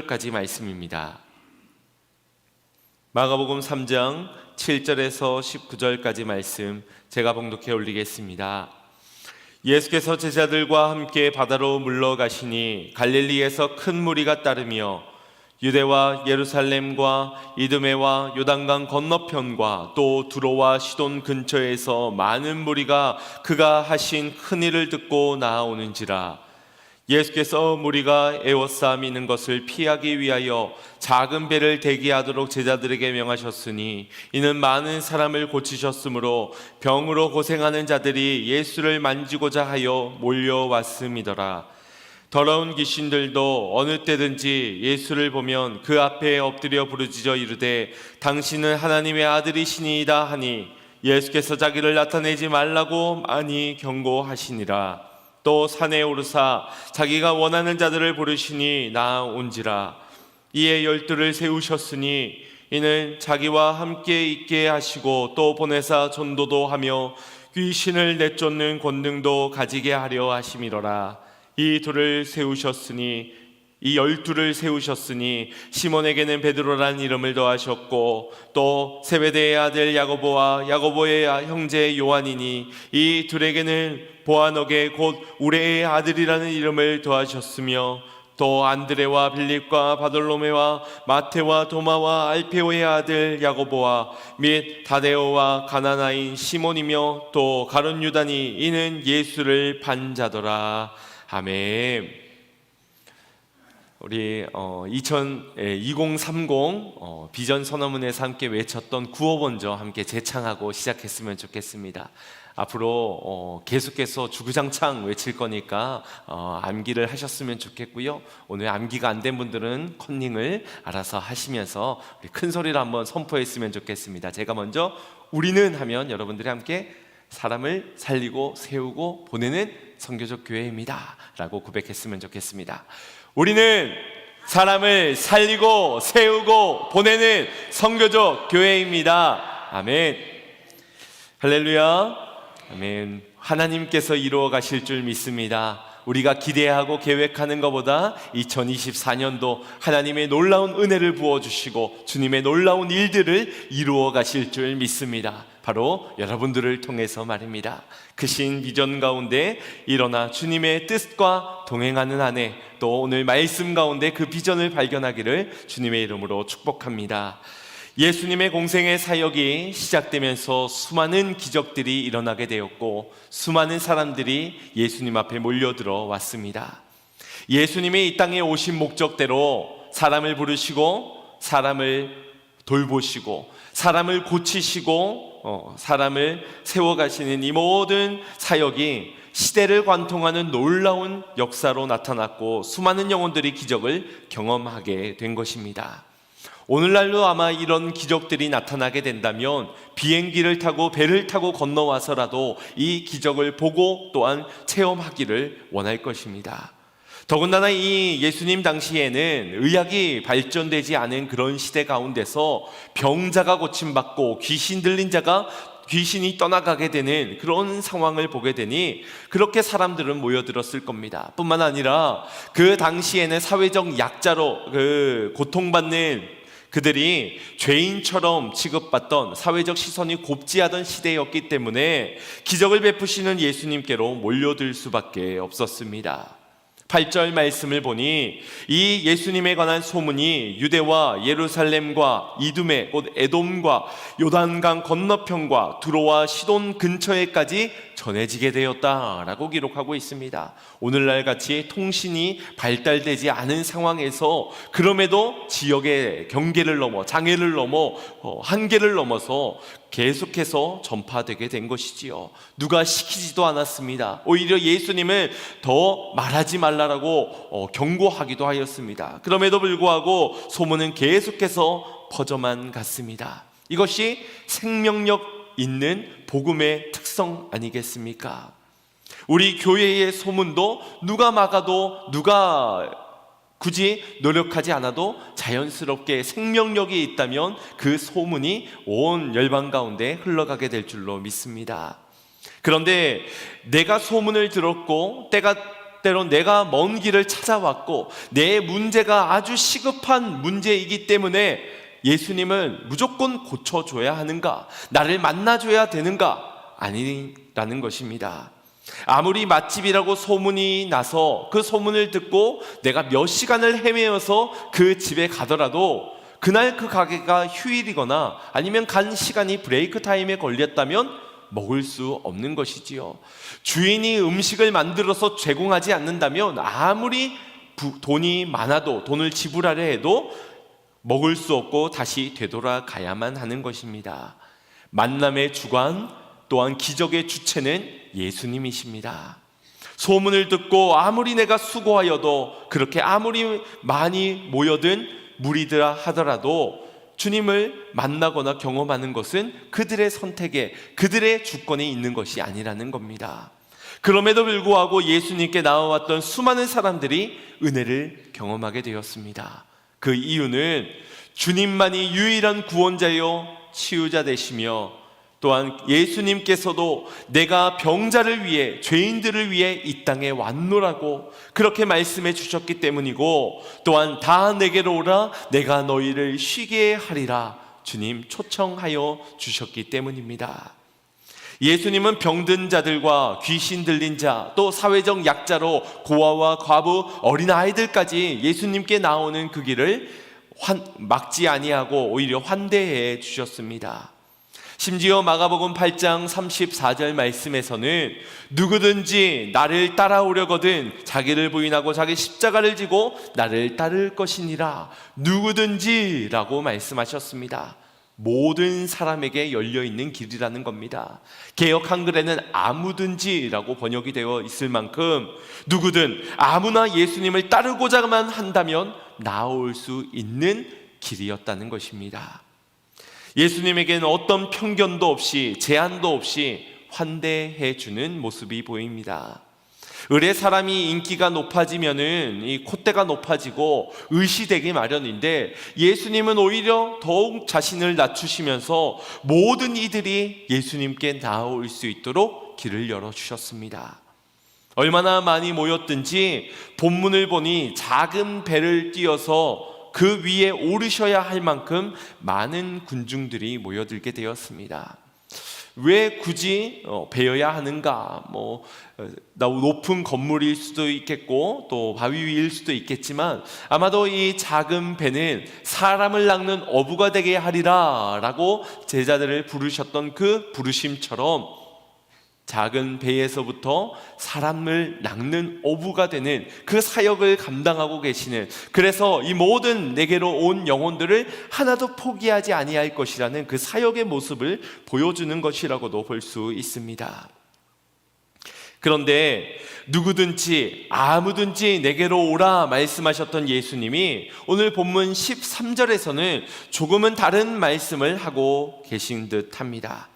19절까지 말씀입니다. 마가복음 3장 7절에서 19절까지 말씀 제가 봉독해 올리겠습니다. 예수께서 제자들과 함께 바다로 물러가시니 갈릴리에서 큰 무리가 따르며 유대와 예루살렘과 이두메와 요단강 건너편과 또 두로와 시돈 근처에서 많은 무리가 그가 하신 큰 일을 듣고 나아오는지라. 예수께서 무리가 에워싸미는 것을 피하기 위하여 작은 배를 대기하도록 제자들에게 명하셨으니 이는 많은 사람을 고치셨으므로 병으로 고생하는 자들이 예수를 만지고자 하여 몰려왔음이더라. 더러운 귀신들도 어느 때든지 예수를 보면 그 앞에 엎드려 부르짖어 이르되 당신은 하나님의 아들이시니이다 하니 예수께서 자기를 나타내지 말라고 많이 경고하시니라. 또 산에 오르사 자기가 원하는 자들을 부르시니 나아온지라. 이에 12를 세우셨으니 이는 자기와 함께 있게 하시고 또 보내사 전도도 하며 귀신을 내쫓는 권능도 가지게 하려 하심이로라. 이 12를 세우셨으니 시몬에게는 베드로란 이름을 더하셨고 또 세베대의 아들 야고보와 야고보의 형제 요한이니 이 둘에게는 보아너게 곧 우레의 아들이라는 이름을 더하셨으며 또 안드레와 빌립과 바돌로메와 마테와 도마와 알페오의 아들 야고보와 및 다데오와 가나나인 시몬이며 또 가룟 유다니 이는 예수를 반자더라. 아멘. 우리 2030 비전 선언문에서 함께 외쳤던 구호 먼저 함께 재창하고 시작했으면 좋겠습니다. 앞으로 계속해서 주구장창 외칠 거니까 암기를 하셨으면 좋겠고요. 오늘 암기가 안 된 분들은 컨닝을 알아서 하시면서 우리 큰 소리로 한번 선포했으면 좋겠습니다. 제가 먼저 우리는 하면 여러분들이 함께 사람을 살리고 세우고 보내는 선교적 교회입니다 라고 고백했으면 좋겠습니다. 우리는 사람을 살리고 세우고 보내는 선교적 교회입니다. 아멘. 할렐루야. 아멘. 하나님께서 이루어 가실 줄 믿습니다. 우리가 기대하고 계획하는 것보다 2024년도 하나님의 놀라운 은혜를 부어주시고 주님의 놀라운 일들을 이루어 가실 줄 믿습니다. 바로 여러분들을 통해서 말입니다. 크신 비전 가운데 일어나 주님의 뜻과 동행하는 한 해, 또 오늘 말씀 가운데 그 비전을 발견하기를 주님의 이름으로 축복합니다. 예수님의 공생의 사역이 시작되면서 수많은 기적들이 일어나게 되었고 수많은 사람들이 예수님 앞에 몰려들어 왔습니다. 예수님이 이 땅에 오신 목적대로 사람을 부르시고 사람을 돌보시고 사람을 고치시고 사람을 세워가시는 이 모든 사역이 시대를 관통하는 놀라운 역사로 나타났고 수많은 영혼들이 기적을 경험하게 된 것입니다. 오늘날도 아마 이런 기적들이 나타나게 된다면 비행기를 타고 배를 타고 건너와서라도 이 기적을 보고 또한 체험하기를 원할 것입니다. 더군다나 이 예수님 당시에는 의학이 발전되지 않은 그런 시대 가운데서 병자가 고침받고 귀신 들린 자가 귀신이 떠나가게 되는 그런 상황을 보게 되니 그렇게 사람들은 모여들었을 겁니다. 뿐만 아니라 그 당시에는 사회적 약자로 고통받는 그들이 죄인처럼 취급받던 사회적 시선이 곱지하던 시대였기 때문에 기적을 베푸시는 예수님께로 몰려들 수밖에 없었습니다. 8절 말씀을 보니 이 예수님에 관한 소문이 유대와 예루살렘과 이두메 곧 에돔과 요단강 건너편과 두로와 시돈 근처에까지 전해지게 되었다라고 기록하고 있습니다. 오늘날 같이 통신이 발달되지 않은 상황에서 그럼에도 지역의 경계를 넘어 장애를 넘어 한계를 넘어서 계속해서 전파되게 된 것이지요. 누가 시키지도 않았습니다. 오히려 예수님을 더 말하지 말라라고 경고하기도 하였습니다. 그럼에도 불구하고 소문은 계속해서 퍼져만 갔습니다. 이것이 생명력 있는 복음의 특성 아니겠습니까? 우리 교회의 소문도 누가 막아도 누가 굳이 노력하지 않아도 자연스럽게 생명력이 있다면 그 소문이 온 열방 가운데 흘러가게 될 줄로 믿습니다. 그런데 내가 소문을 들었고 때가 때론 내가 먼 길을 찾아왔고 내 문제가 아주 시급한 문제이기 때문에 예수님을 무조건 고쳐줘야 하는가? 나를 만나줘야 되는가? 아니라는 것입니다. 아무리 맛집이라고 소문이 나서 그 소문을 듣고 내가 몇 시간을 헤매어서 그 집에 가더라도 그날 그 가게가 휴일이거나 아니면 간 시간이 브레이크 타임에 걸렸다면 먹을 수 없는 것이지요. 주인이 음식을 만들어서 제공하지 않는다면 아무리 돈이 많아도 돈을 지불하려 해도 먹을 수 없고 다시 되돌아가야만 하는 것입니다. 만남의 주관 또한 기적의 주체는 예수님이십니다. 소문을 듣고 아무리 내가 수고하여도 그렇게 아무리 많이 모여든 무리들아 하더라도 주님을 만나거나 경험하는 것은 그들의 선택에 그들의 주권에 있는 것이 아니라는 겁니다. 그럼에도 불구하고 예수님께 나와왔던 수많은 사람들이 은혜를 경험하게 되었습니다. 그 이유는 주님만이 유일한 구원자요 치유자 되시며 또한 예수님께서도 내가 병자를 위해 죄인들을 위해 이 땅에 왔노라고 그렇게 말씀해 주셨기 때문이고 또한 다 내게로 오라 내가 너희를 쉬게 하리라 주님 초청하여 주셨기 때문입니다. 예수님은 병든 자들과 귀신 들린 자 또 사회적 약자로 고아와 과부 어린아이들까지 예수님께 나오는 그 길을 막지 아니하고 오히려 환대해 주셨습니다. 심지어 마가복음 8장 34절 말씀에서는 누구든지 나를 따라오려거든 자기를 부인하고 자기 십자가를 지고 나를 따를 것이니라 누구든지 라고 말씀하셨습니다. 모든 사람에게 열려있는 길이라는 겁니다. 개역 한글에는 아무든지라고 번역이 되어 있을 만큼 누구든 아무나 예수님을 따르고자만 한다면 나올 수 있는 길이었다는 것입니다. 예수님에게는 어떤 편견도 없이 제한도 없이 환대해 주는 모습이 보입니다. 의뢰 사람이 인기가 높아지면은 이 콧대가 높아지고 의시되기 마련인데 예수님은 오히려 더욱 자신을 낮추시면서 모든 이들이 예수님께 나올 수 있도록 길을 열어주셨습니다. 얼마나 많이 모였든지 본문을 보니 작은 배를 띄어서 그 위에 오르셔야 할 만큼 많은 군중들이 모여들게 되었습니다. 왜 굳이 배여야 하는가? 높은 건물일 수도 있겠고 또 바위 위일 수도 있겠지만 아마도 이 작은 배는 사람을 낚는 어부가 되게 하리라 라고 제자들을 부르셨던 그 부르심처럼 작은 배에서부터 사람을 낚는 어부가 되는 그 사역을 감당하고 계시는, 그래서 이 모든 내게로 온 영혼들을 하나도 포기하지 아니할 것이라는 그 사역의 모습을 보여주는 것이라고도 볼 수 있습니다. 그런데 누구든지 아무든지 내게로 오라 말씀하셨던 예수님이 오늘 본문 13절에서는 조금은 다른 말씀을 하고 계신 듯 합니다.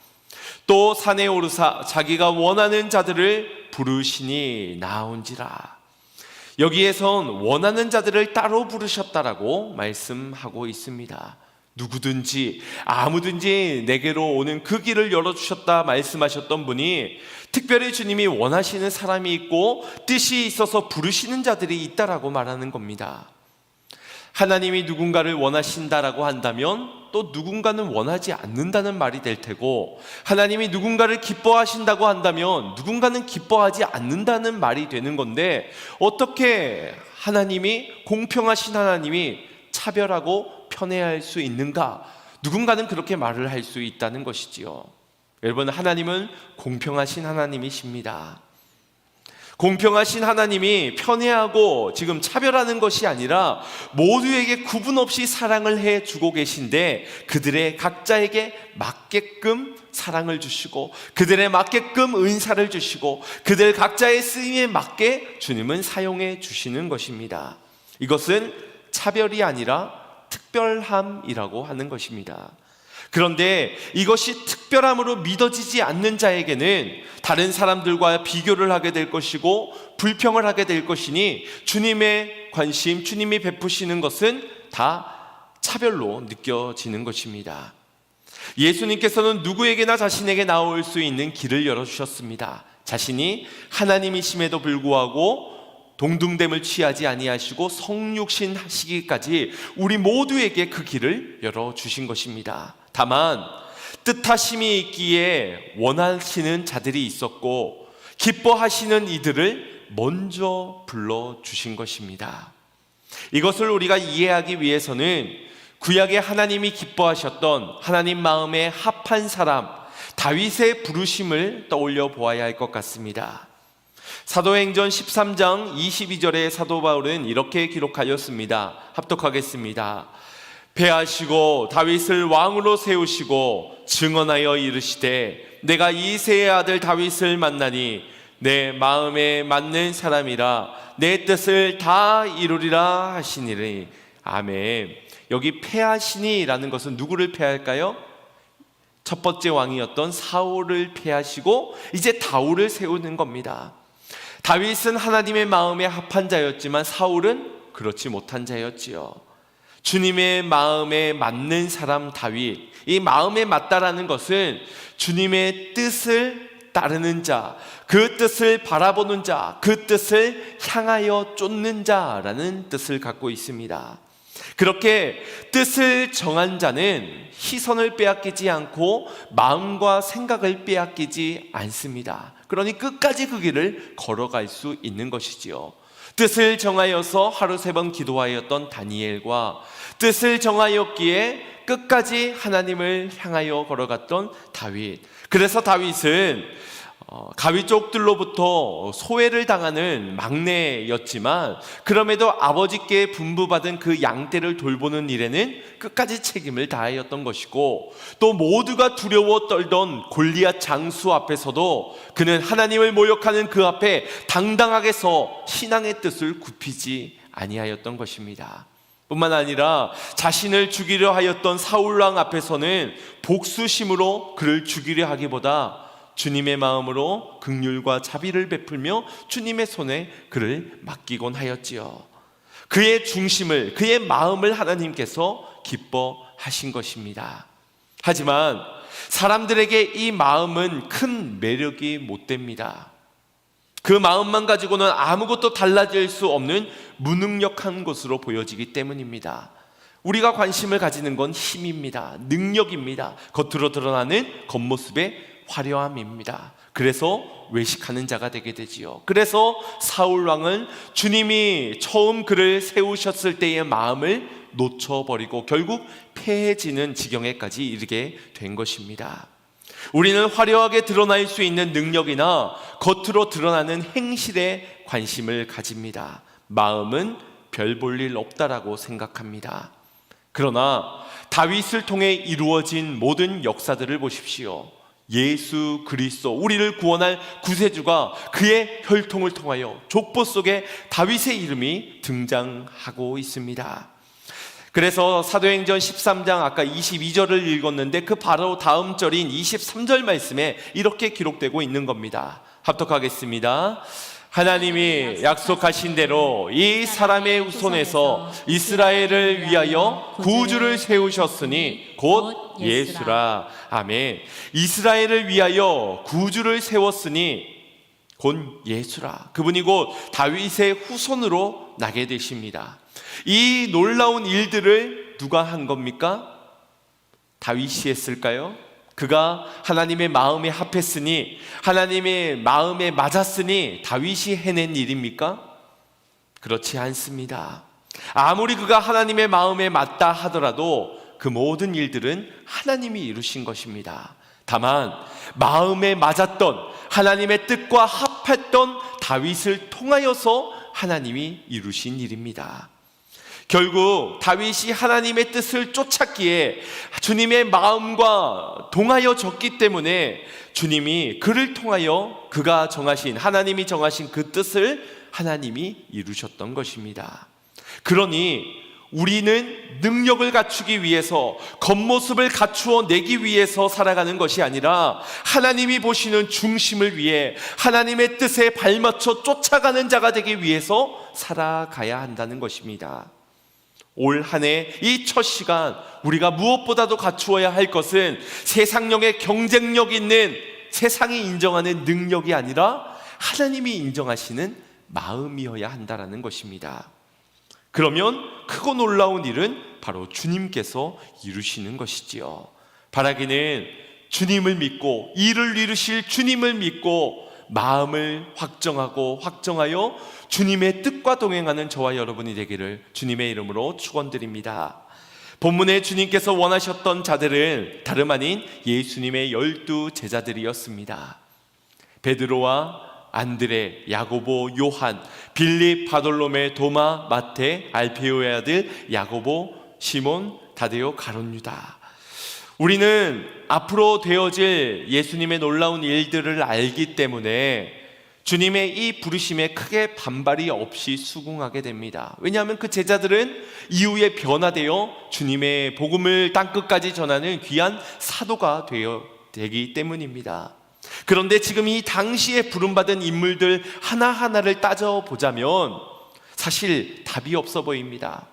또 산에 오르사 자기가 원하는 자들을 부르시니 나온지라. 여기에선 원하는 자들을 따로 부르셨다라고 말씀하고 있습니다. 누구든지 아무든지 내게로 오는 그 길을 열어주셨다 말씀하셨던 분이 특별히 주님이 원하시는 사람이 있고 뜻이 있어서 부르시는 자들이 있다라고 말하는 겁니다. 하나님이 누군가를 원하신다라고 한다면 또 누군가는 원하지 않는다는 말이 될 테고, 하나님이 누군가를 기뻐하신다고 한다면 누군가는 기뻐하지 않는다는 말이 되는 건데, 어떻게 하나님이, 공평하신 하나님이 차별하고 편애할 수 있는가? 누군가는 그렇게 말을 할 수 있다는 것이지요. 여러분, 하나님은 공평하신 하나님이십니다. 공평하신 하나님이 편애하고 지금 차별하는 것이 아니라 모두에게 구분 없이 사랑을 해주고 계신데, 그들의 각자에게 맞게끔 사랑을 주시고 그들의 맞게끔 은사를 주시고 그들 각자의 쓰임에 맞게 주님은 사용해 주시는 것입니다. 이것은 차별이 아니라 특별함이라고 하는 것입니다. 그런데 이것이 특별함으로 믿어지지 않는 자에게는 다른 사람들과 비교를 하게 될 것이고 불평을 하게 될 것이니, 주님의 관심, 주님이 베푸시는 것은 다 차별로 느껴지는 것입니다. 예수님께서는 누구에게나 자신에게 나올 수 있는 길을 열어주셨습니다. 자신이 하나님이심에도 불구하고 동등됨을 취하지 아니하시고 성육신 하시기까지 우리 모두에게 그 길을 열어주신 것입니다. 다만 뜻하심이 있기에 원하시는 자들이 있었고 기뻐하시는 이들을 먼저 불러주신 것입니다. 이것을 우리가 이해하기 위해서는 구약의 하나님이 기뻐하셨던 하나님 마음에 합한 사람 다윗의 부르심을 떠올려 보아야 할 것 같습니다. 사도행전 13장 22절에 사도 바울은 이렇게 기록하였습니다. 합독하겠습니다. 패하시고 다윗을 왕으로 세우시고 증언하여 이르시되 내가 이새의 아들 다윗을 만나니 내 마음에 맞는 사람이라 내 뜻을 다 이루리라 하시니라. 아멘. 여기 패하시니 라는 것은 누구를 패할까요? 첫 번째 왕이었던 사울을 패하시고 이제 다윗을 세우는 겁니다. 다윗은 하나님의 마음에 합한 자였지만 사울은 그렇지 못한 자였지요. 주님의 마음에 맞는 사람 다윗, 이 마음에 맞다라는 것은 주님의 뜻을 따르는 자, 그 뜻을 바라보는 자, 그 뜻을 향하여 쫓는 자라는 뜻을 갖고 있습니다. 그렇게 뜻을 정한 자는 시선을 빼앗기지 않고 마음과 생각을 빼앗기지 않습니다. 그러니 끝까지 그 길을 걸어갈 수 있는 것이지요. 뜻을 정하여서 하루 3번 기도하였던 다니엘과 뜻을 정하였기에 끝까지 하나님을 향하여 걸어갔던 다윗. 그래서 다윗은 가위족들로부터 소외를 당하는 막내였지만 그럼에도 아버지께 분부받은 그 양떼를 돌보는 일에는 끝까지 책임을 다하였던 것이고, 또 모두가 두려워 떨던 골리앗 장수 앞에서도 그는 하나님을 모욕하는 그 앞에 당당하게 서 신앙의 뜻을 굽히지 아니하였던 것입니다. 뿐만 아니라 자신을 죽이려 하였던 사울왕 앞에서는 복수심으로 그를 죽이려 하기보다 주님의 마음으로 긍휼과 자비를 베풀며 주님의 손에 그를 맡기곤 하였지요. 그의 중심을, 그의 마음을 하나님께서 기뻐하신 것입니다. 하지만 사람들에게 이 마음은 큰 매력이 못 됩니다. 그 마음만 가지고는 아무것도 달라질 수 없는 무능력한 것으로 보여지기 때문입니다. 우리가 관심을 가지는 건 힘입니다. 능력입니다. 겉으로 드러나는 겉모습의 화려함입니다. 그래서 외식하는 자가 되게 되지요. 그래서 사울 왕은 주님이 처음 그를 세우셨을 때의 마음을 놓쳐버리고 결국 패해지는 지경에까지 이르게 된 것입니다. 우리는 화려하게 드러날 수 있는 능력이나 겉으로 드러나는 행실에 관심을 가집니다. 마음은 별 볼 일 없다라고 생각합니다. 그러나 다윗을 통해 이루어진 모든 역사들을 보십시오. 예수 그리스도, 우리를 구원할 구세주가 그의 혈통을 통하여 족보 속에 다윗의 이름이 등장하고 있습니다. 그래서 사도행전 13장 아까 22절을 읽었는데 그 바로 다음 절인 23절 말씀에 이렇게 기록되고 있는 겁니다. 합독하겠습니다. 하나님이 약속하신 대로 이 사람의 후손에서 이스라엘을 위하여 구주를 세우셨으니 곧 예수라. 아멘. 이스라엘을 위하여 구주를 세웠으니 곧 예수라. 그분이 곧 다윗의 후손으로 나게 되십니다. 이 놀라운 일들을 누가 한 겁니까? 다윗이 했을까요? 그가 하나님의 마음에 합했으니, 하나님의 마음에 맞았으니 다윗이 해낸 일입니까? 그렇지 않습니다. 아무리 그가 하나님의 마음에 맞다 하더라도 그 모든 일들은 하나님이 이루신 것입니다. 다만 마음에 맞았던, 하나님의 뜻과 합했던 다윗을 통하여서 하나님이 이루신 일입니다. 결국 다윗이 하나님의 뜻을 쫓았기에 주님의 마음과 동하여졌기 때문에 주님이 그를 통하여 그가 정하신, 하나님이 정하신 그 뜻을 하나님이 이루셨던 것입니다. 그러니 우리는 능력을 갖추기 위해서, 겉모습을 갖추어 내기 위해서 살아가는 것이 아니라 하나님이 보시는 중심을 위해 하나님의 뜻에 발맞춰 쫓아가는 자가 되기 위해서 살아가야 한다는 것입니다. 올 한 해 이 첫 시간 우리가 무엇보다도 갖추어야 할 것은 세상령의 경쟁력 있는, 세상이 인정하는 능력이 아니라 하나님이 인정하시는 마음이어야 한다라는 것입니다. 그러면 크고 놀라운 일은 바로 주님께서 이루시는 것이지요. 바라기는 주님을 믿고 일을 이루실 주님을 믿고 마음을 확정하여 주님의 뜻과 동행하는 저와 여러분이 되기를 주님의 이름으로 축원드립니다. 본문에 주님께서 원하셨던 자들은 다름 아닌 예수님의 12 제자들이었습니다. 베드로와 안드레, 야고보, 요한, 빌립, 바돌로메, 도마, 마태, 알페오의 아들 야고보, 시몬, 다데오, 가룟 유다. 우리는 앞으로 되어질 예수님의 놀라운 일들을 알기 때문에 주님의 이 부르심에 크게 반발이 없이 수긍하게 됩니다. 왜냐하면 그 제자들은 이후에 변화되어 주님의 복음을 땅끝까지 전하는 귀한 사도가 되기 때문입니다. 그런데 지금 이 당시에 부름받은 인물들 하나하나를 따져보자면 사실 답이 없어 보입니다.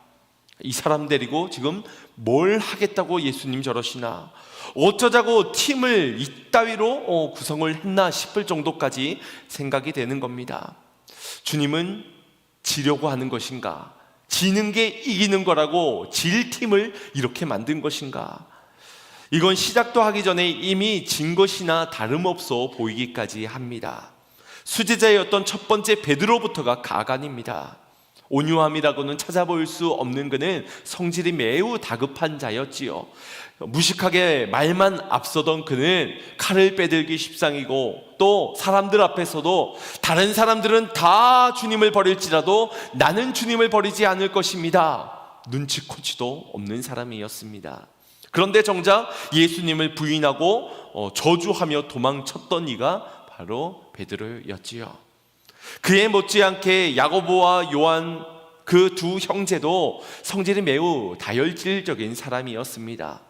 이 사람 데리고 지금 뭘 하겠다고 예수님 저러시나, 어쩌자고 팀을 이따위로 구성을 했나 싶을 정도까지 생각이 되는 겁니다. 주님은 지려고 하는 것인가, 지는 게 이기는 거라고 질 팀을 이렇게 만든 것인가, 이건 시작도 하기 전에 이미 진 것이나 다름없어 보이기까지 합니다. 수제자였던 첫 번째 베드로부터가 가관입니다. 온유함이라고는 찾아볼 수 없는 그는 성질이 매우 다급한 자였지요. 무식하게 말만 앞서던 그는 칼을 빼들기 십상이고, 또 사람들 앞에서도 다른 사람들은 다 주님을 버릴지라도 나는 주님을 버리지 않을 것입니다, 눈치코치도 없는 사람이었습니다. 그런데 정작 예수님을 부인하고 저주하며 도망쳤던 이가 바로 베드로였지요. 그에 못지않게 야고보와 요한 그 두 형제도 성질이 매우 다혈질적인 사람이었습니다.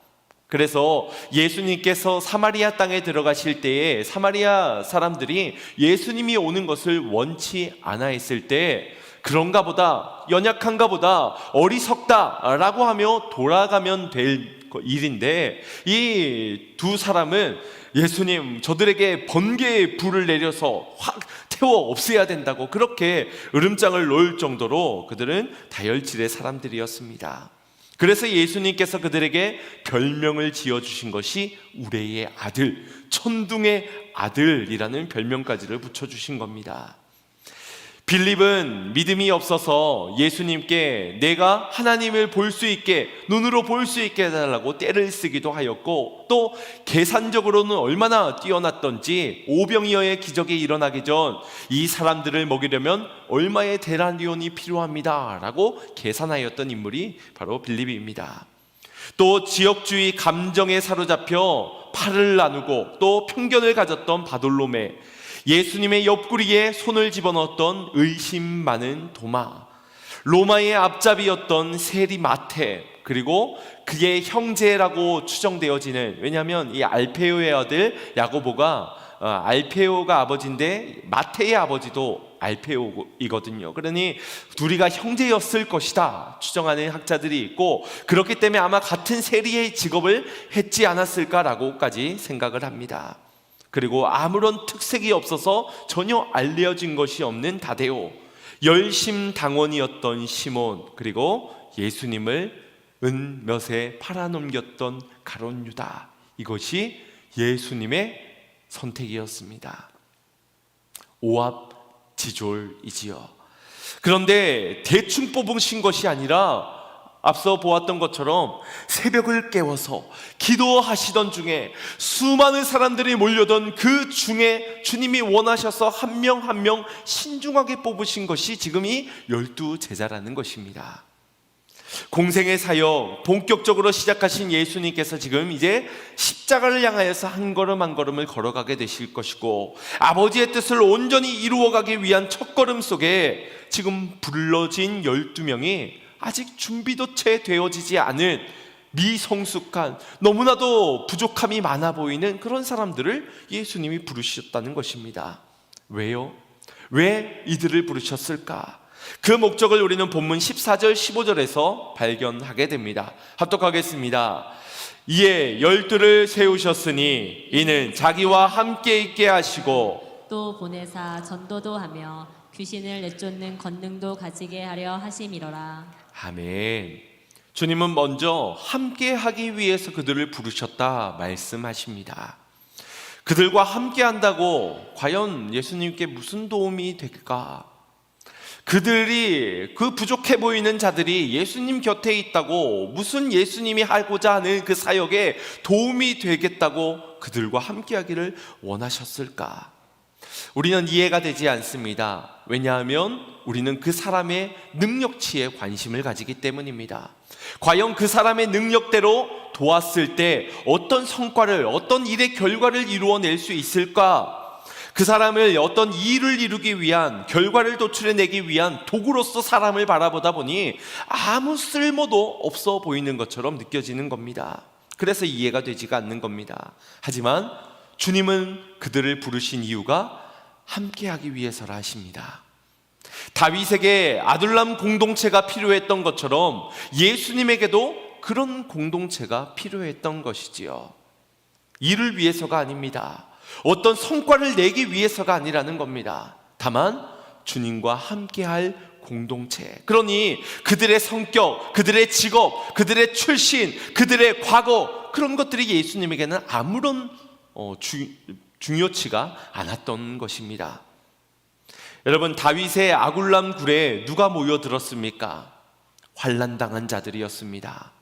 그래서 예수님께서 사마리아 땅에 들어가실 때에 사마리아 사람들이 예수님이 오는 것을 원치 않아 했을 때, 그런가 보다, 연약한가 보다, 어리석다 라고 하며 돌아가면 될 일인데, 이 두 사람은 예수님, 저들에게 번개의 불을 내려서 확 태워 없애야 된다고 그렇게 으름장을 놓을 정도로 그들은 다혈질의 사람들이었습니다. 그래서 예수님께서 그들에게 별명을 지어주신 것이 우레의 아들, 천둥의 아들이라는 별명까지를 붙여주신 겁니다. 빌립은 믿음이 없어서 예수님께 내가 하나님을 볼 수 있게, 눈으로 볼 수 있게 해달라고 떼를 쓰기도 하였고, 또 계산적으로는 얼마나 뛰어났던지 오병이어의 기적이 일어나기 전 이 사람들을 먹이려면 얼마의 데나리온이 필요합니다 라고 계산하였던 인물이 바로 빌립입니다. 또 지역주의 감정에 사로잡혀 팔을 나누고 또 편견을 가졌던 바돌로메, 예수님의 옆구리에 손을 집어넣었던 의심 많은 도마, 로마의 앞잡이였던 세리 마테, 그리고 그의 형제라고 추정되어지는, 왜냐하면 이 알페오의 아들 야고보가 알페오가 아버지인데 마테의 아버지도 알페오이거든요. 그러니 둘이가 형제였을 것이다 추정하는 학자들이 있고, 그렇기 때문에 아마 같은 세리의 직업을 했지 않았을까라고까지 생각을 합니다. 그리고 아무런 특색이 없어서 전혀 알려진 것이 없는 다데오, 열심당원이었던 시몬, 그리고 예수님을 은몇에 팔아넘겼던 가룟 유다, 이것이 예수님의 선택이었습니다. 오합지졸이지요. 그런데 대충 뽑으신 것이 아니라 앞서 보았던 것처럼 새벽을 깨워서 기도하시던 중에 수많은 사람들이 몰려던 그 중에 주님이 원하셔서 한 명 한 명 신중하게 뽑으신 것이 지금 이 12 제자라는 것입니다. 공생의 사역 본격적으로 시작하신 예수님께서 지금 이제 십자가를 향하여서 한 걸음 한 걸음을 걸어가게 되실 것이고, 아버지의 뜻을 온전히 이루어가기 위한 첫걸음 속에 지금 불러진 12명이 아직 준비도 채 되어지지 않은 미성숙한, 너무나도 부족함이 많아 보이는 그런 사람들을 예수님이 부르셨다는 것입니다. 왜요? 왜 이들을 부르셨을까? 그 목적을 우리는 본문 14절 15절에서 발견하게 됩니다. 합독하겠습니다. 이에 12를 세우셨으니 이는 자기와 함께 있게 하시고 또 보내사 전도도 하며 귀신을 내쫓는 권능도 가지게 하려 하심이로라. 아멘. 주님은 먼저 함께 하기 위해서 그들을 부르셨다 말씀하십니다. 그들과 함께 한다고 과연 예수님께 무슨 도움이 될까? 그들이, 그 부족해 보이는 자들이 예수님 곁에 있다고 무슨 예수님이 하고자 하는 그 사역에 도움이 되겠다고 그들과 함께 하기를 원하셨을까? 우리는 이해가 되지 않습니다. 왜냐하면 우리는 그 사람의 능력치에 관심을 가지기 때문입니다. 과연 그 사람의 능력대로 도왔을 때 어떤 성과를, 어떤 일의 결과를 이루어낼 수 있을까? 그 사람을 어떤 일을 이루기 위한, 결과를 도출해내기 위한 도구로서 사람을 바라보다 보니 아무 쓸모도 없어 보이는 것처럼 느껴지는 겁니다. 그래서 이해가 되지가 않는 겁니다. 하지만 주님은 그들을 부르신 이유가 함께하기 위해서라 하십니다. 다윗에게 아둘람 공동체가 필요했던 것처럼 예수님에게도 그런 공동체가 필요했던 것이지요. 일을 위해서가 아닙니다. 어떤 성과를 내기 위해서가 아니라는 겁니다. 다만 주님과 함께할 공동체. 그러니 그들의 성격, 그들의 직업, 그들의 출신, 그들의 과거, 그런 것들이 예수님에게는 아무런 중요치가 않았던 것입니다. 여러분, 다윗의 아굴람 굴에 누가 모여들었습니까? 환난당한 자들이었습니다.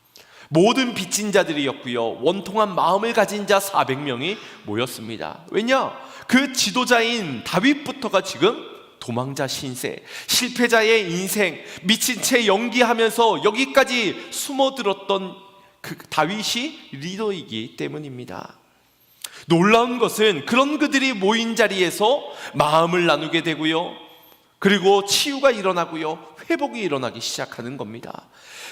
모든 빚진 자들이었고요, 원통한 마음을 가진 자 400명이 모였습니다. 왜냐? 그 지도자인 다윗부터가 지금 도망자 신세, 실패자의 인생, 미친 채 연기하면서 여기까지 숨어들었던 그 다윗이 리더이기 때문입니다. 놀라운 것은 그런 그들이 모인 자리에서 마음을 나누게 되고요, 그리고 치유가 일어나고요, 회복이 일어나기 시작하는 겁니다.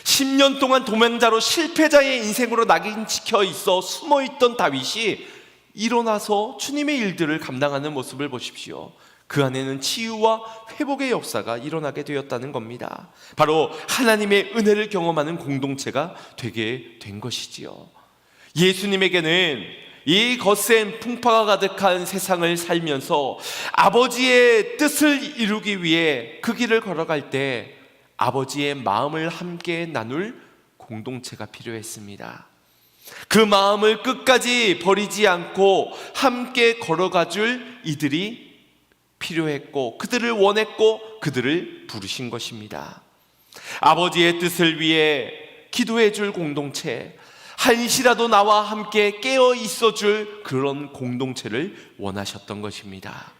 10년 동안 도망자로 실패자의 인생으로 낙인찍혀 있어 숨어있던 다윗이 일어나서 주님의 일들을 감당하는 모습을 보십시오. 그 안에는 치유와 회복의 역사가 일어나게 되었다는 겁니다. 바로 하나님의 은혜를 경험하는 공동체가 되게 된 것이지요. 예수님에게는 이 거센 풍파가 가득한 세상을 살면서 아버지의 뜻을 이루기 위해 그 길을 걸어갈 때 아버지의 마음을 함께 나눌 공동체가 필요했습니다. 그 마음을 끝까지 버리지 않고 함께 걸어가 줄 이들이 필요했고, 그들을 원했고, 그들을 부르신 것입니다. 아버지의 뜻을 위해 기도해 줄 공동체, 한시라도 나와 함께 깨어 있어 줄 그런 공동체를 원하셨던 것입니다.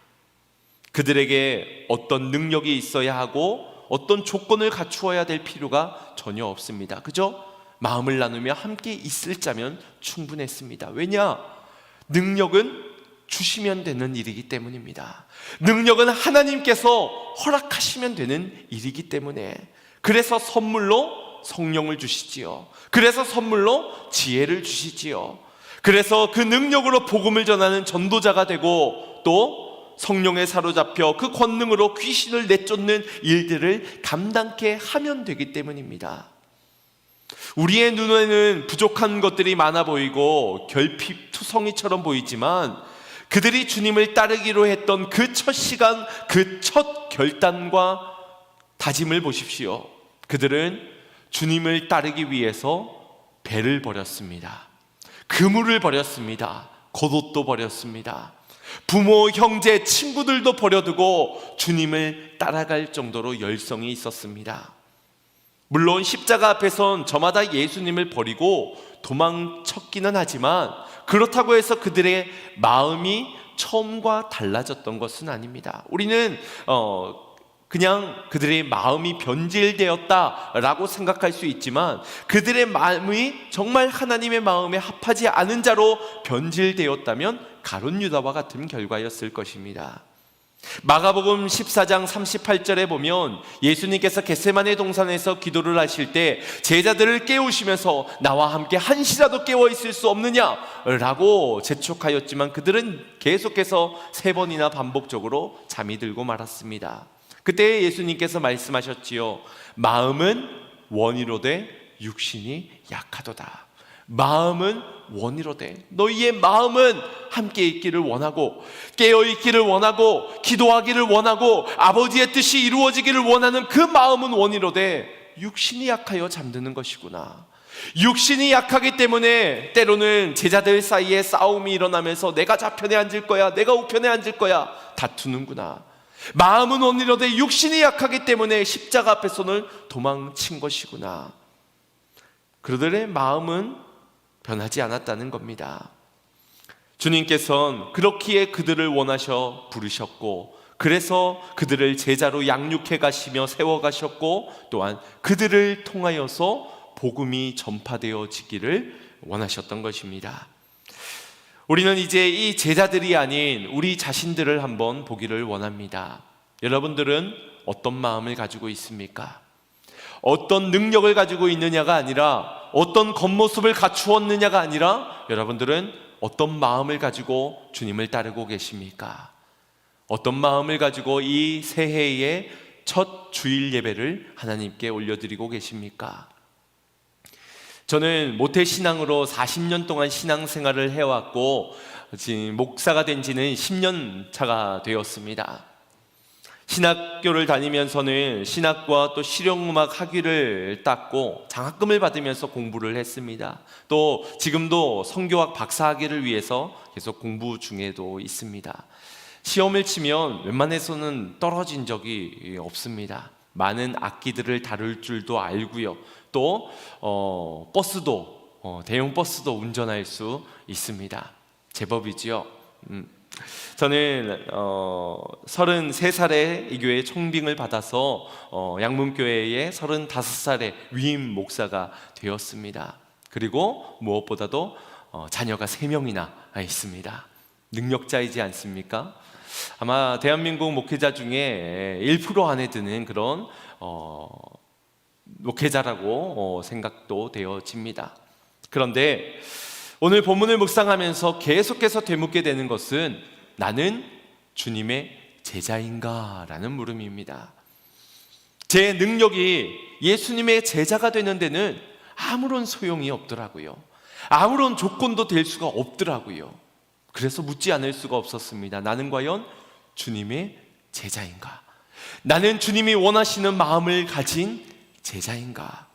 그들에게 어떤 능력이 있어야 하고 어떤 조건을 갖추어야 될 필요가 전혀 없습니다. 그죠? 마음을 나누며 함께 있을 자면 충분했습니다. 왜냐? 능력은 주시면 되는 일이기 때문입니다. 능력은 하나님께서 허락하시면 되는 일이기 때문에, 그래서 선물로 성령을 주시지요. 그래서 선물로 지혜를 주시지요. 그래서 그 능력으로 복음을 전하는 전도자가 되고, 또 성령에 사로잡혀 그 권능으로 귀신을 내쫓는 일들을 감당케 하면 되기 때문입니다. 우리의 눈에는 부족한 것들이 많아 보이고 결핍투성이처럼 보이지만, 그들이 주님을 따르기로 했던 그 첫 시간, 그 첫 결단과 다짐을 보십시오. 그들은 주님을 따르기 위해서 배를 버렸습니다. 그물을 버렸습니다. 겉옷도 버렸습니다. 부모, 형제, 친구들도 버려두고 주님을 따라갈 정도로 열성이 있었습니다. 물론 십자가 앞에선 저마다 예수님을 버리고 도망쳤기는 하지만, 그렇다고 해서 그들의 마음이 처음과 달라졌던 것은 아닙니다. 우리는 그냥 그들의 마음이 변질되었다라고 생각할 수 있지만, 그들의 마음이 정말 하나님의 마음에 합하지 않은 자로 변질되었다면 가룟 유다와 같은 결과였을 것입니다. 마가복음 14장 38절에 보면 예수님께서 겟세마네 동산에서 기도를 하실 때 제자들을 깨우시면서 나와 함께 한시라도 깨어 있을 수 없느냐라고 재촉하였지만, 그들은 계속해서 3번이나 반복적으로 잠이 들고 말았습니다. 그때 예수님께서 말씀하셨지요. 마음은 원이로되 육신이 약하도다. 마음은 원이로되 너희의 마음은 함께 있기를 원하고 깨어있기를 원하고 기도하기를 원하고 아버지의 뜻이 이루어지기를 원하는 그 마음은 원이로되 육신이 약하여 잠드는 것이구나. 육신이 약하기 때문에 때로는 제자들 사이에 싸움이 일어나면서 내가 좌편에 앉을 거야, 내가 우편에 앉을 거야 다투는구나. 마음은 원이로되 육신이 약하기 때문에 십자가 앞에서는 도망친 것이구나. 그들의 마음은 변하지 않았다는 겁니다. 주님께서는 그렇기에 그들을 원하셔 부르셨고, 그래서 그들을 제자로 양육해 가시며 세워 가셨고, 또한 그들을 통하여서 복음이 전파되어지기를 원하셨던 것입니다. 우리는 이제 이 제자들이 아닌 우리 자신들을 한번 보기를 원합니다. 여러분들은 어떤 마음을 가지고 있습니까? 어떤 능력을 가지고 있느냐가 아니라, 어떤 겉모습을 갖추었느냐가 아니라, 여러분들은 어떤 마음을 가지고 주님을 따르고 계십니까? 어떤 마음을 가지고 이 새해의 첫 주일 예배를 하나님께 올려드리고 계십니까? 저는 모태신앙으로 40년 동안 신앙생활을 해왔고, 지금 목사가 된 지는 10년 차가 되었습니다. 신학교를 다니면서는 신학과 또 실용음악 학위를 땄고 장학금을 받으면서 공부를 했습니다. 또 지금도 선교학 박사학위를 위해서 계속 공부 중에도 있습니다. 시험을 치면 웬만해서는 떨어진 적이 없습니다. 많은 악기들을 다룰 줄도 알고요. 또 버스도 대형 버스도 운전할 수 있습니다. 제법이지요. 저는 33살에 이 교회 청빙을 받아서 양문교회의 35살에 위임 목사가 되었습니다. 그리고 무엇보다도 자녀가 3명이나 있습니다. 능력자이지 않습니까? 아마 대한민국 목회자 중에 1% 안에 드는 그런 목회자라고 생각도 되어집니다. 그런데 오늘 본문을 묵상하면서 계속해서 되묻게 되는 것은 나는 주님의 제자인가? 라는 물음입니다. 제 능력이 예수님의 제자가 되는 데는 아무런 소용이 없더라고요. 아무런 조건도 될 수가 없더라고요. 그래서 묻지 않을 수가 없었습니다. 나는 과연 주님의 제자인가? 나는 주님이 원하시는 마음을 가진 제자인가?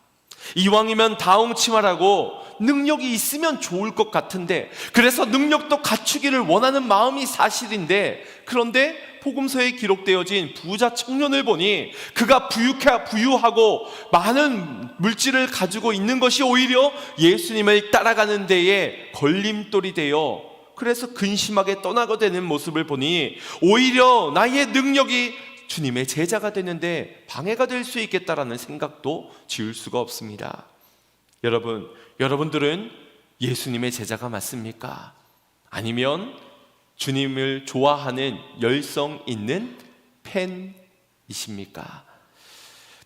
이왕이면 다홍치마라고 능력이 있으면 좋을 것 같은데, 그래서 능력도 갖추기를 원하는 마음이 사실인데, 그런데 복음서에 기록되어진 부자 청년을 보니 그가 부유하고 많은 물질을 가지고 있는 것이 오히려 예수님을 따라가는 데에 걸림돌이 되어, 그래서 근심하게 떠나게 되는 모습을 보니 오히려 나의 능력이 주님의 제자가 되는데 방해가 될 수 있겠다라는 생각도 지울 수가 없습니다. 여러분들은 예수님의 제자가 맞습니까? 아니면 주님을 좋아하는 열성 있는 팬이십니까?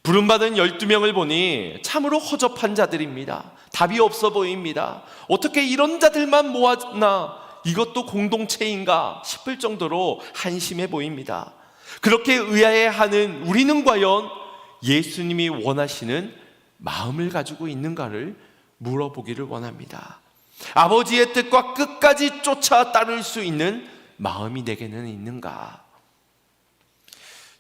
부름받은 12명을 보니 참으로 허접한 자들입니다. 답이 없어 보입니다. 어떻게 이런 자들만 모았나? 이것도 공동체인가 싶을 정도로 한심해 보입니다. 그렇게 의아해하는 우리는 과연 예수님이 원하시는 마음을 가지고 있는가를 물어보기를 원합니다. 아버지의 뜻과 끝까지 쫓아 따를 수 있는 마음이 내게는 있는가?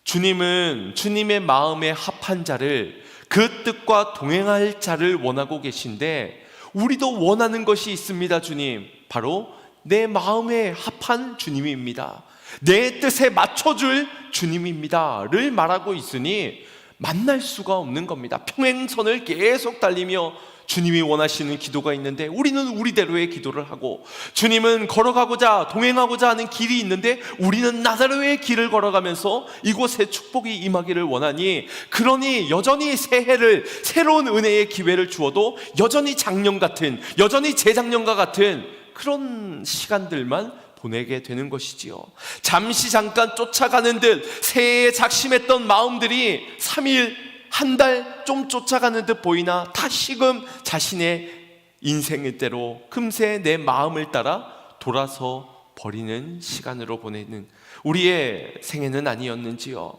주님은 주님의 마음에 합한 자를, 그 뜻과 동행할 자를 원하고 계신데, 우리도 원하는 것이 있습니다. 주님, 바로 내 마음에 합한 주님입니다. 내 뜻에 맞춰줄 주님입니다를 말하고 있으니 만날 수가 없는 겁니다. 평행선을 계속 달리며 주님이 원하시는 기도가 있는데 우리는 우리대로의 기도를 하고, 주님은 걸어가고자 동행하고자 하는 길이 있는데 우리는 나사로의 길을 걸어가면서 이곳에 축복이 임하기를 원하니, 그러니 여전히 새해를, 새로운 은혜의 기회를 주어도 여전히 작년 같은, 여전히 재작년과 같은 그런 시간들만 보내게 되는 것이지요. 잠시 잠깐 쫓아가는 듯 새해에 작심했던 마음들이 3일, 한 달 좀 쫓아가는 듯 보이나 다시금 자신의 인생의 대로 금세 내 마음을 따라 돌아서 버리는 시간으로 보내는 우리의 생애는 아니었는지요.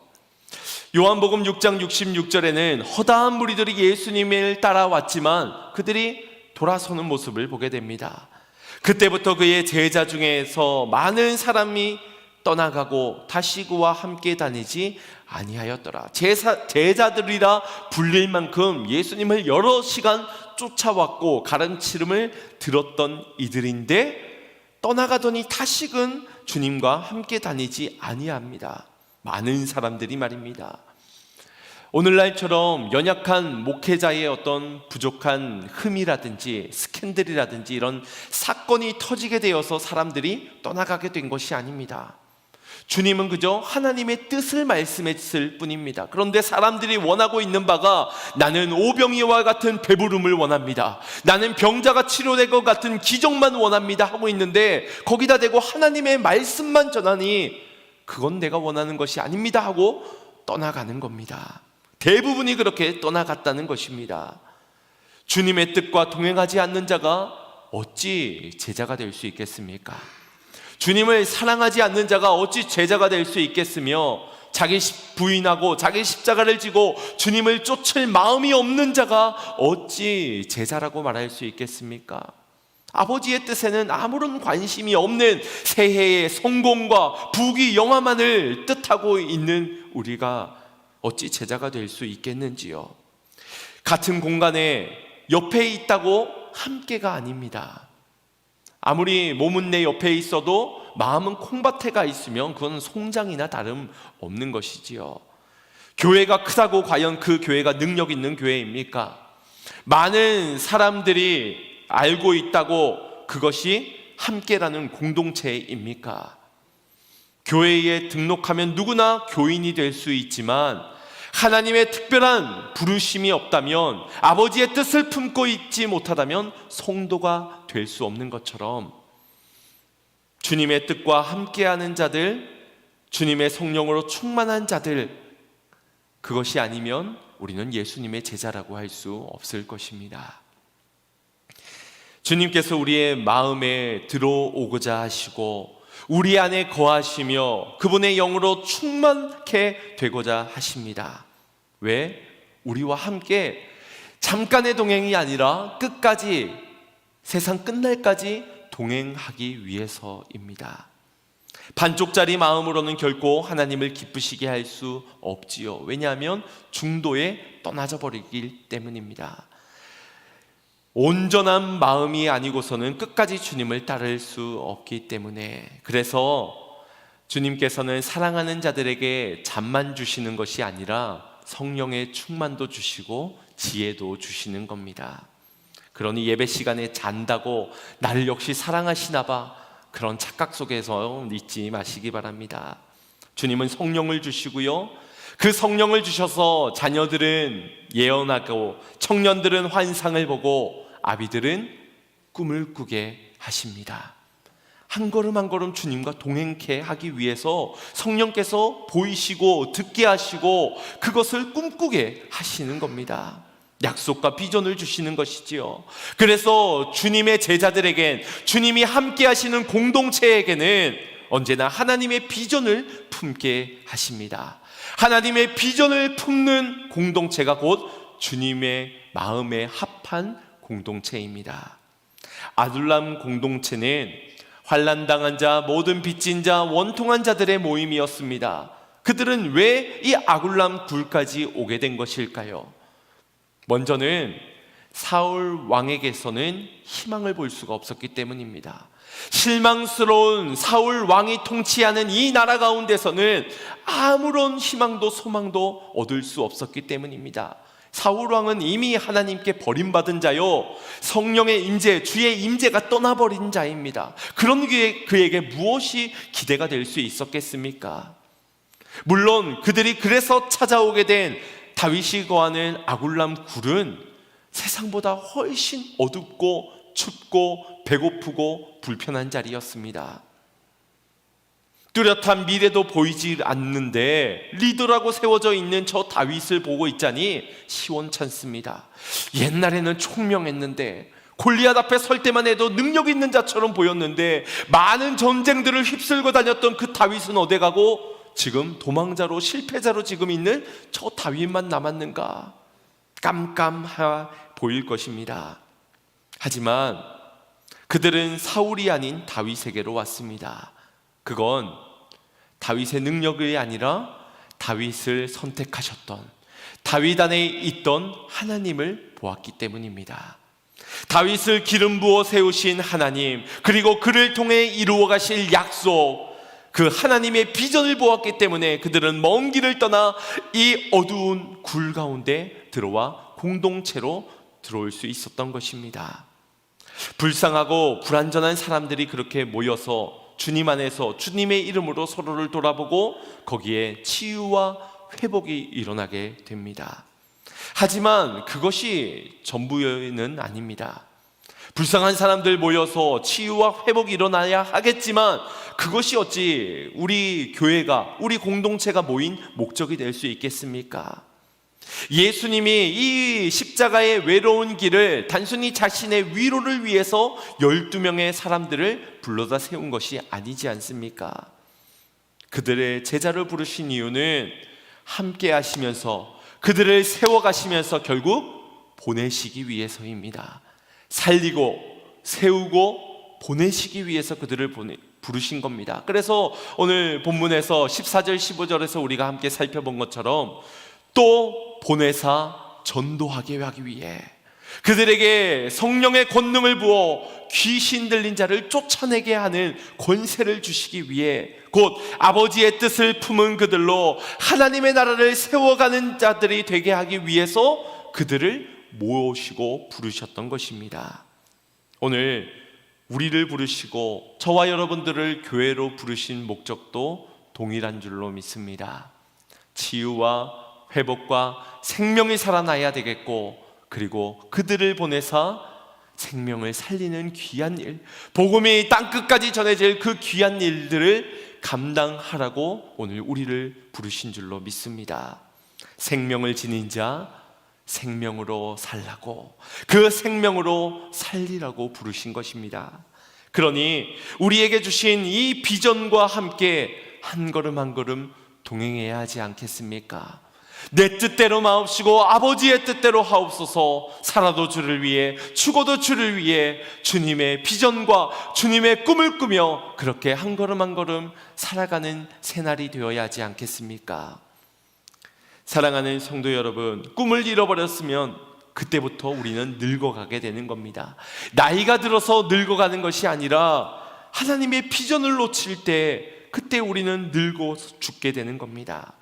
요한복음 6장 66절에는 허다한 무리들이 예수님을 따라왔지만 그들이 돌아서는 모습을 보게 됩니다. 그때부터 그의 제자 중에서 많은 사람이 떠나가고 다시 그와 함께 다니지 아니하였더라. 제자들이라 불릴 만큼 예수님을 여러 시간 쫓아왔고 가르치름을 들었던 이들인데 떠나가더니 다시금 주님과 함께 다니지 아니합니다. 많은 사람들이 말입니다. 오늘날처럼 연약한 목회자의 어떤 부족한 흠이라든지 스캔들이라든지 이런 사건이 터지게 되어서 사람들이 떠나가게 된 것이 아닙니다. 주님은 그저 하나님의 뜻을 말씀했을 뿐입니다. 그런데 사람들이 원하고 있는 바가 나는 오병이와 같은 배부름을 원합니다. 나는 병자가 치료될 것 같은 기적만 원합니다 하고 있는데 거기다 대고 하나님의 말씀만 전하니 그건 내가 원하는 것이 아닙니다 하고 떠나가는 겁니다. 대부분이 그렇게 떠나갔다는 것입니다. 주님의 뜻과 동행하지 않는 자가 어찌 제자가 될 수 있겠습니까? 주님을 사랑하지 않는 자가 어찌 제자가 될 수 있겠으며 자기 부인하고 자기 십자가를 지고 주님을 쫓을 마음이 없는 자가 어찌 제자라고 말할 수 있겠습니까? 아버지의 뜻에는 아무런 관심이 없는 새해의 성공과 부귀 영화만을 뜻하고 있는 우리가 어찌 제자가 될 수 있겠는지요? 같은 공간에 옆에 있다고 함께가 아닙니다. 아무리 몸은 내 옆에 있어도 마음은 콩밭에 가 있으면 그건 송장이나 다름없는 것이지요. 교회가 크다고 과연 그 교회가 능력 있는 교회입니까? 많은 사람들이 알고 있다고 그것이 함께라는 공동체입니까? 교회에 등록하면 누구나 교인이 될 수 있지만 하나님의 특별한 부르심이 없다면, 아버지의 뜻을 품고 있지 못하다면 성도가 될 수 없는 것처럼 주님의 뜻과 함께하는 자들, 주님의 성령으로 충만한 자들, 그것이 아니면 우리는 예수님의 제자라고 할 수 없을 것입니다. 주님께서 우리의 마음에 들어오고자 하시고 우리 안에 거하시며 그분의 영으로 충만케 되고자 하십니다. 왜? 우리와 함께 잠깐의 동행이 아니라 끝까지, 세상 끝날까지 동행하기 위해서입니다. 반쪽짜리 마음으로는 결코 하나님을 기쁘시게 할 수 없지요. 왜냐하면 중도에 떠나져 버리기 때문입니다. 온전한 마음이 아니고서는 끝까지 주님을 따를 수 없기 때문에, 그래서 주님께서는 사랑하는 자들에게 잠만 주시는 것이 아니라 성령의 충만도 주시고 지혜도 주시는 겁니다. 그러니 예배 시간에 잔다고 나를 역시 사랑하시나 봐, 그런 착각 속에서 있지 마시기 바랍니다. 주님은 성령을 주시고요, 그 성령을 주셔서 자녀들은 예언하고 청년들은 환상을 보고 아비들은 꿈을 꾸게 하십니다. 한 걸음 한 걸음 주님과 동행케 하기 위해서 성령께서 보이시고 듣게 하시고 그것을 꿈꾸게 하시는 겁니다. 약속과 비전을 주시는 것이지요. 그래서 주님의 제자들에겐, 주님이 함께 하시는 공동체에게는 언제나 하나님의 비전을 품게 하십니다. 하나님의 비전을 품는 공동체가 곧 주님의 마음에 합한 공동체입니다. 아둘람 공동체는 환난당한 자, 모든 빚진 자, 원통한 자들의 모임이었습니다. 그들은 왜 이 아둘람 굴까지 오게 된 것일까요? 먼저는 사울 왕에게서는 희망을 볼 수가 없었기 때문입니다. 실망스러운 사울 왕이 통치하는 이 나라 가운데서는 아무런 희망도 소망도 얻을 수 없었기 때문입니다. 사울 왕은 이미 하나님께 버림받은 자요, 성령의 임재, 주의 임재가 떠나버린 자입니다. 그런 그에게 무엇이 기대가 될 수 있었겠습니까? 물론 그들이 그래서 찾아오게 된 다윗이 거하는 아둘람 굴은 세상보다 훨씬 어둡고 춥고 배고프고 불편한 자리였습니다. 뚜렷한 미래도 보이지 않는데 리더라고 세워져 있는 저 다윗을 보고 있자니 시원찮습니다. 옛날에는 총명했는데, 골리앗 앞에 설 때만 해도 능력 있는 자처럼 보였는데, 많은 전쟁들을 휩쓸고 다녔던 그 다윗은 어디 가고 지금 도망자로, 실패자로 지금 있는 저 다윗만 남았는가? 깜깜해 보일 것입니다. 하지만 그들은 사울이 아닌 다윗에게로 왔습니다. 그건 다윗의 능력이 아니라 다윗을 선택하셨던, 다윗 안에 있던 하나님을 보았기 때문입니다. 다윗을 기름 부어 세우신 하나님, 그리고 그를 통해 이루어 가실 약속, 그 하나님의 비전을 보았기 때문에 그들은 먼 길을 떠나 이 어두운 굴 가운데 들어와 공동체로 들어올 수 있었던 것입니다. 불쌍하고 불완전한 사람들이 그렇게 모여서 주님 안에서 주님의 이름으로 서로를 돌아보고 거기에 치유와 회복이 일어나게 됩니다. 하지만 그것이 전부는 아닙니다. 불쌍한 사람들 모여서 치유와 회복이 일어나야 하겠지만 그것이 어찌 우리 교회가, 우리 공동체가 모인 목적이 될 수 있겠습니까? 예수님이 이 십자가의 외로운 길을 단순히 자신의 위로를 위해서 12명의 사람들을 불러다 세운 것이 아니지 않습니까? 그들의 제자를 부르신 이유는 함께 하시면서 그들을 세워가시면서 결국 보내시기 위해서입니다. 살리고 세우고 보내시기 위해서 그들을 부르신 겁니다. 그래서 오늘 본문에서 14절 15절에서 우리가 함께 살펴본 것처럼 또 보내사 전도하게 하기 위해 그들에게 성령의 권능을 부어 귀신 들린 자를 쫓아내게 하는 권세를 주시기 위해 곧 아버지의 뜻을 품은 그들로 하나님의 나라를 세워가는 자들이 되게 하기 위해서 그들을 모시고 부르셨던 것입니다. 오늘 우리를 부르시고 저와 여러분들을 교회로 부르신 목적도 동일한 줄로 믿습니다. 치유와 회복과 생명이 살아나야 되겠고, 그리고 그들을 보내사 생명을 살리는 귀한 일, 복음이 땅끝까지 전해질 그 귀한 일들을 감당하라고 오늘 우리를 부르신 줄로 믿습니다. 생명을 지닌 자 생명으로 살라고, 그 생명으로 살리라고 부르신 것입니다. 그러니 우리에게 주신 이 비전과 함께 한 걸음 한 걸음 동행해야 하지 않겠습니까? 내 뜻대로 마옵시고 아버지의 뜻대로 하옵소서. 살아도 주를 위해 죽어도 주를 위해 주님의 비전과 주님의 꿈을 꾸며 그렇게 한 걸음 한 걸음 살아가는 새날이 되어야 하지 않겠습니까? 사랑하는 성도 여러분, 꿈을 잃어버렸으면 그때부터 우리는 늙어가게 되는 겁니다. 나이가 들어서 늙어가는 것이 아니라 하나님의 비전을 놓칠 때 그때 우리는 늙어 죽게 되는 겁니다.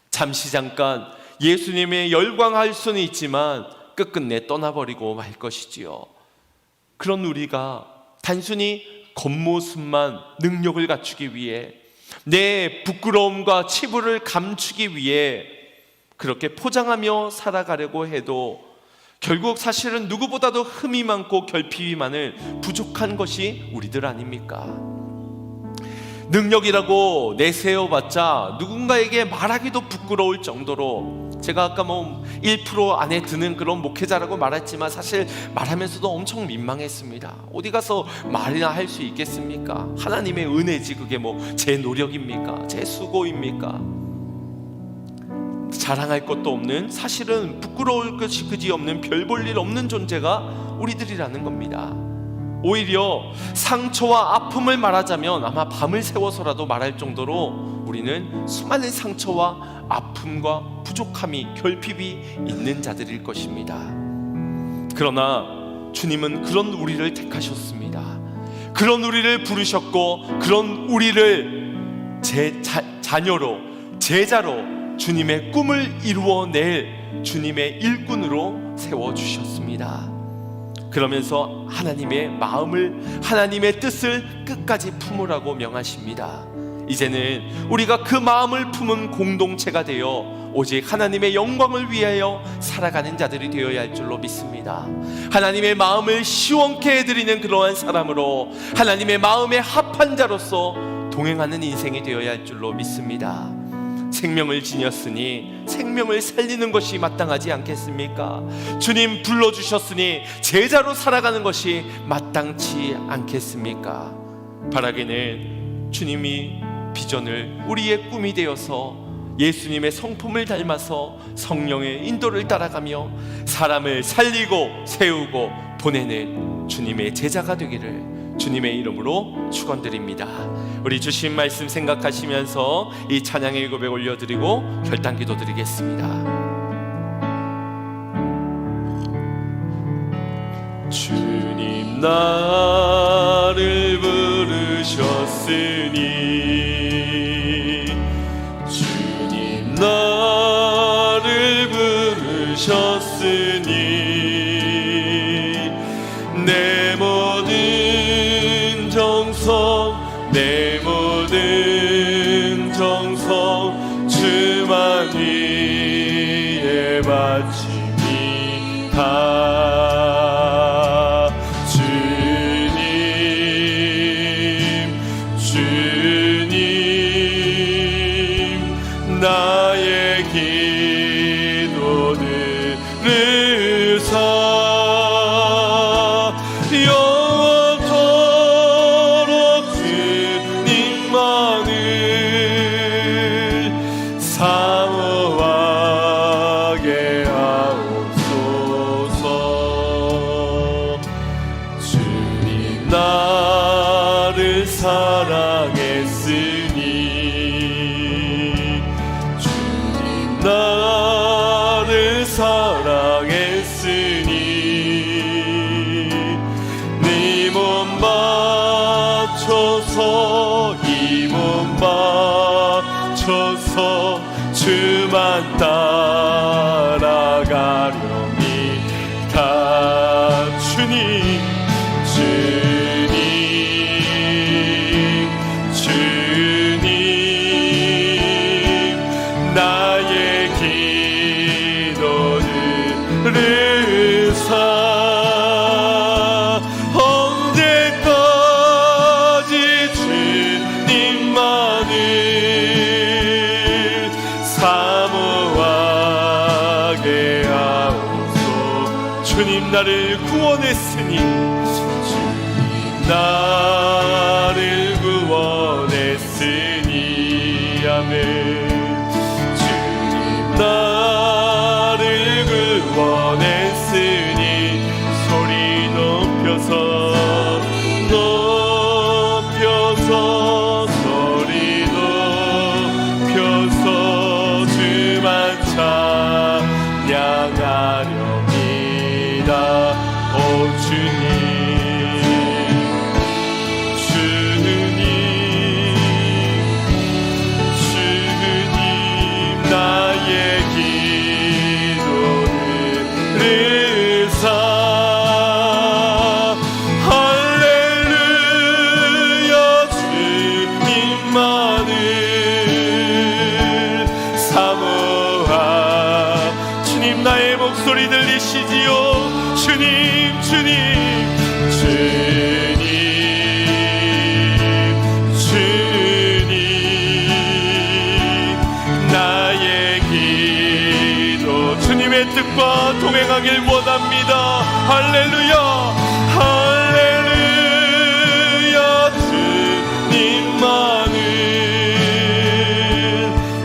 잠시 잠깐 예수님의 열광할 수는 있지만 끝끝내 떠나버리고 말 것이지요. 그런 우리가 단순히 겉모습만 능력을 갖추기 위해, 내 부끄러움과 치부를 감추기 위해 그렇게 포장하며 살아가려고 해도 결국 사실은 누구보다도 흠이 많고 결핍이 많은 부족한 것이 우리들 아닙니까? 능력이라고 내세워봤자 누군가에게 말하기도 부끄러울 정도로, 제가 아까 1% 안에 드는 그런 목회자라고 말했지만 사실 말하면서도 엄청 민망했습니다. 어디 가서 말이나 할 수 있겠습니까? 하나님의 은혜지, 그게 제 노력입니까? 제 수고입니까? 자랑할 것도 없는, 사실은 부끄러울 것이 그지 없는, 별 볼 일 없는 존재가 우리들이라는 겁니다. 오히려 상처와 아픔을 말하자면 아마 밤을 새워서라도 말할 정도로 우리는 수많은 상처와 아픔과 부족함이, 결핍이 있는 자들일 것입니다. 그러나 주님은 그런 우리를 택하셨습니다. 그런 우리를 부르셨고, 그런 우리를 자녀로, 제자로 주님의 꿈을 이루어낼 주님의 일꾼으로 세워주셨습니다. 그러면서 하나님의 마음을, 하나님의 뜻을 끝까지 품으라고 명하십니다. 이제는 우리가 그 마음을 품은 공동체가 되어 오직 하나님의 영광을 위하여 살아가는 자들이 되어야 할 줄로 믿습니다. 하나님의 마음을 시원케 해드리는 그러한 사람으로, 하나님의 마음에 합한 자로서 동행하는 인생이 되어야 할 줄로 믿습니다. 생명을 지녔으니 생명을 살리는 것이 마땅하지 않겠습니까? 주님 불러주셨으니 제자로 살아가는 것이 마땅치 않겠습니까? 바라기는 주님이 비전을 우리의 꿈이 되어서 예수님의 성품을 닮아서 성령의 인도를 따라가며 사람을 살리고 세우고 보내는 주님의 제자가 되기를 주님의 이름으로 축원드립니다. 우리 주신 말씀 생각하시면서 이 찬양의 고백 올려드리고 결단기도 드리겠습니다. 주님 나를 부르셨으니 주님 나를 부르셨으니 내 모든 정성 내 모든 정성 주만 위에 바칩니다. 주님 나의 기도를 들으사 영원토록 주님만을 사모하게 하옵소서. 주님 나를 사랑했으니 주님 나를 사랑했으니 네 몸 바쳐서 이 몸 바쳐서 주만 따라가렵니다. 주님 나의 기도를 들으사 언제까지 주님만을 사모하게 하옵소서. 주님 나를 구원했으니 주님 나를 구원했으니 아멘. 나를 구원했으니 소리 높여서 소리 높여서 주만 찬양하렵니다. 오 주님 나의 기도를 들으사 할렐루야 주님만을 사모하. 주님 나의 목소리 들리시지요. 주님 주님의 뜻과 동행하길 원합니다. 할렐루야 할렐루야 주님만을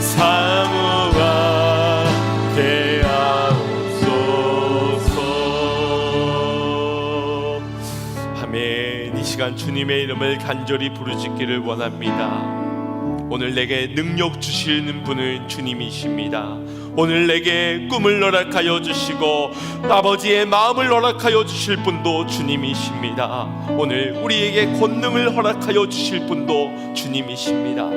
사모하게 하옵소서. 아멘. 이 시간 주님의 이름을 간절히 부르짖기를 원합니다. 오늘 내게 능력 주시는 분은 주님이십니다. 오늘 내게 꿈을 허락하여 주시고 아버지의 마음을 허락하여 주실 분도 주님이십니다. 오늘 우리에게 권능을 허락하여 주실 분도 주님이십니다.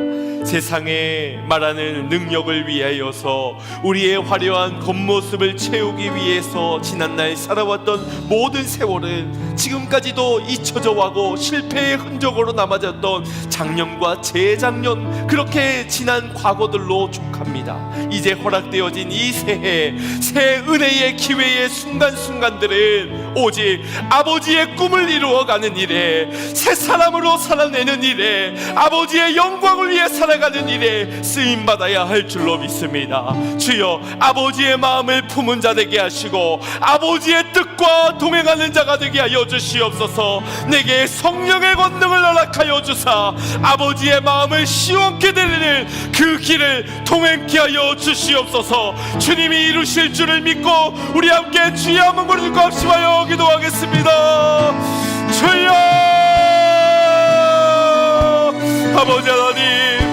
세상에 말하는 능력을 위하여서 우리의 화려한 겉모습을 채우기 위해서 지난날 살아왔던 모든 세월은 지금까지도 잊혀져 가고 실패의 흔적으로 남아졌던 작년과 재작년 그렇게 지난 과거들로 족합니다. 이제 허락되어진 이 새해 새 은혜의 기회의 순간순간들은 오직 아버지의 꿈을 이루어가는 일에 새 사람으로 살아내는 일에 아버지의 영광을 위해 살아가는 일에 쓰임받아야 할 줄로 믿습니다. 주여 아버지의 마음을 품은 자 되게 하시고 아버지의 뜻과 동행하는 자가 되게 하여 주시옵소서. 내게 성령의 권능을 허락하여 주사 아버지의 마음을 시원케 드리는 그 길을 통행케 하여 주시옵소서. 주님이 이루실 줄을 믿고 우리 함께 주의 한번 부르짖고 합시와요. 힘써 기도하겠습니다. 주여, 아버지 하나님,